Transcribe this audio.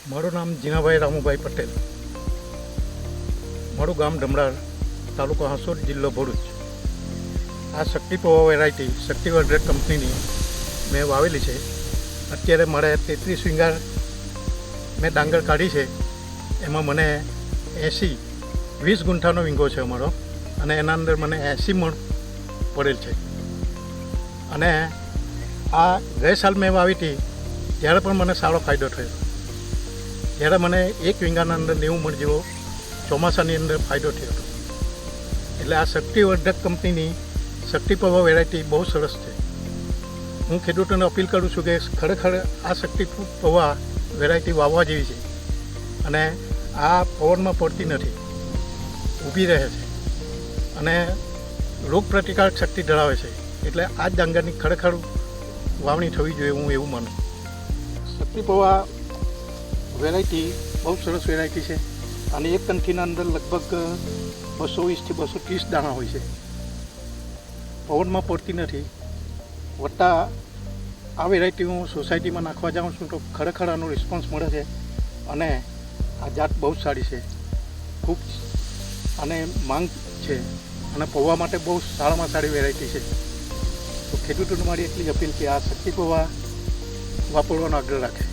મારું નામ જીનાભાઈ રામુભાઈ પટેલ. મારું ગામ ડમરાર, તાલુકો હાંસોદ, જિલ્લો ભરૂચ. આ શક્તિ પૌવા વેરાયટી શક્તિવર્ધક કંપનીની મેં વાવેલી છે. અત્યારે મારે 33 વીંગા મેં ડાંગર કાઢી છે. એમાં મને 20 ગુંઠાનો વીંગો છે અમારો, અને એના અંદર મને 80 મણ પડેલ છે. અને આ ગઈ સાલ મેં વાવી હતી ત્યારે પણ મને સારો ફાયદો થયો. જ્યારે મને 1 વીંગાના અંદર 90 મણ જેવો ચોમાસાની અંદર ફાયદો થયો હતો. એટલે આ શક્તિવર્ધક કંપનીની શક્તિ પૌવા વેરાયટી બહુ સરસ છે. હું ખેડૂતોને અપીલ કરું છું કે ખરેખર આ શક્તિ પૌવા વેરાયટી વાવવા જેવી છે. અને આ પવનમાં પડતી નથી, ઊભી રહે છે અને રોગ પ્રતિકારક શક્તિ ધરાવે છે. એટલે આ જ ડાંગરની ખરેખર વાવણી થવી જોઈએ, હું એવું માનું. શક્તિ પૌવા વેરાયટી બહુ સરસ વેરાયટી છે. અને એક કંઠીના અંદર લગભગ 220 થી 230 દાણા હોય છે. પવનમાં પડતી નથી. વત્તા આ વેરાયટી હું સોસાયટીમાં નાખવા જાઉં છું તો ખરેખર આનો રિસ્પોન્સ મળે છે. અને આ જાત બહુ જ સારી છે, ખૂબ અને માંગ છે, અને પૌવા માટે બહુ સારામાં સારી વેરાયટી છે. તો ખેડૂતોને મારી એટલી જ અપીલ કે આ શક્તિ પૌવા વાપરવાનો આગ્રહ રાખે.